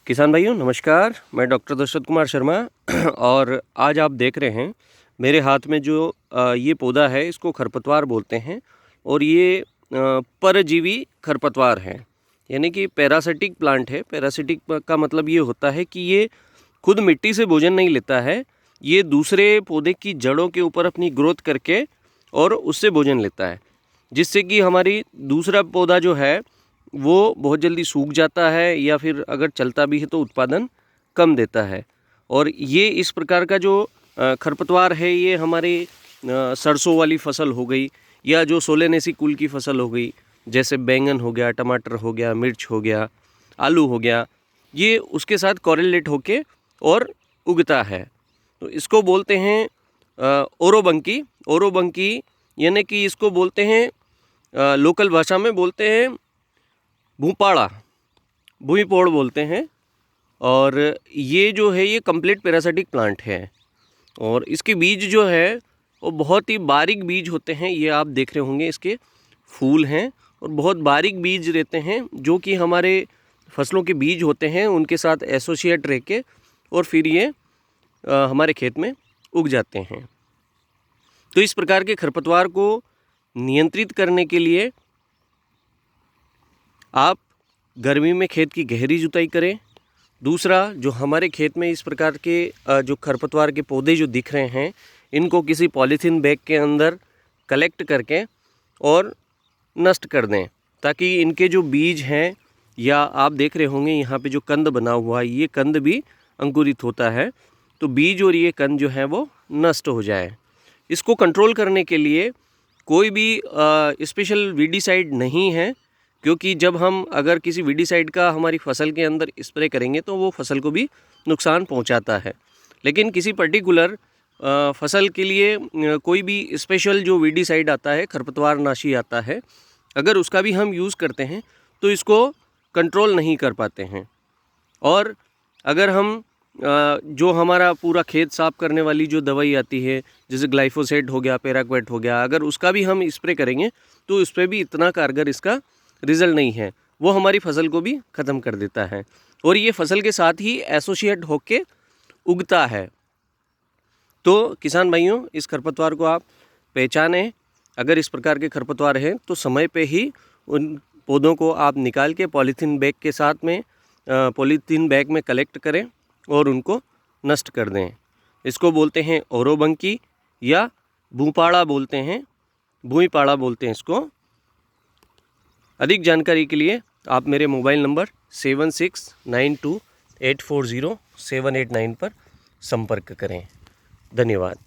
किसान भाइयों नमस्कार, मैं डॉक्टर दशरथ कुमार शर्मा और आज आप देख रहे हैं मेरे हाथ में जो ये पौधा है इसको खरपतवार बोलते हैं और ये परजीवी खरपतवार है, यानी कि पैरासिटिक प्लांट है। पैरासिटिक का मतलब ये होता है कि ये खुद मिट्टी से भोजन नहीं लेता है, ये दूसरे पौधे की जड़ों के ऊपर अपनी ग्रोथ करके और उससे भोजन लेता है, जिससे कि हमारी दूसरा पौधा जो है वो बहुत जल्दी सूख जाता है या फिर अगर चलता भी है तो उत्पादन कम देता है। और ये इस प्रकार का जो खरपतवार है ये हमारे सरसों वाली फसल हो गई या जो सोलेनेसी कुल की फसल हो गई, जैसे बैंगन हो गया, टमाटर हो गया, मिर्च हो गया, आलू हो गया, ये उसके साथ कोरिलेट होके और उगता है। तो इसको बोलते हैं ओरोबंकी। ओरोबंकी यानी कि इसको बोलते हैं लोकल भाषा में बोलते हैं भूपाड़ा, भूईपोड़ बोलते हैं। और ये जो है ये कंप्लीट पैरासिटिक प्लांट है और इसके बीज जो है वो बहुत ही बारीक बीज होते हैं। ये आप देख रहे होंगे इसके फूल हैं और बहुत बारीक बीज रहते हैं जो कि हमारे फसलों के बीज होते हैं, उनके साथ एसोसिएट रह के और फिर ये हमारे खेत में उग जाते हैं। तो इस प्रकार के खरपतवार को नियंत्रित करने के लिए आप गर्मी में खेत की गहरी जुताई करें। दूसरा, जो हमारे खेत में इस प्रकार के जो खरपतवार के पौधे जो दिख रहे हैं, इनको किसी पॉलीथीन बैग के अंदर कलेक्ट करके और नष्ट कर दें, ताकि इनके जो बीज हैं, या आप देख रहे होंगे यहाँ पे जो कंद बना हुआ है, ये कंद भी अंकुरित होता है, तो बीज और ये कंद जो है वो नष्ट हो जाए। इसको कंट्रोल करने के लिए कोई भी स्पेशल वीडीसाइड नहीं है, क्योंकि जब हम अगर किसी वीडीसाइड का हमारी फसल के अंदर स्प्रे करेंगे तो वो फसल को भी नुकसान पहुंचाता है। लेकिन किसी पर्टिकुलर फसल के लिए कोई भी स्पेशल जो वीडीसाइड आता है, खरपतवार नाशी आता है, अगर उसका भी हम यूज़ करते हैं तो इसको कंट्रोल नहीं कर पाते हैं। और अगर हम जो हमारा पूरा खेत साफ करने वाली जो दवाई आती है, जैसे ग्लाइफोसेट हो गया, पैराक्वेट हो गया, अगर उसका भी हम स्प्रे करेंगे तो उस पर भी इतना कारगर इसका रिज़ल्ट नहीं है, वो हमारी फसल को भी ख़त्म कर देता है और ये फसल के साथ ही एसोसिएट होके उगता है। तो किसान भाइयों, इस खरपतवार को आप पहचानें। अगर इस प्रकार के खरपतवार हैं तो समय पे ही उन पौधों को आप निकाल के पॉलीथीन बैग के साथ में पॉलीथीन बैग में कलेक्ट करें और उनको नष्ट कर दें। इसको बोलते हैं ओरोबंकी या भूपाड़ा बोलते हैं, भूईपाड़ा बोलते हैं इसको। अधिक जानकारी के लिए आप मेरे मोबाइल नंबर 7692840789 पर संपर्क करें। धन्यवाद।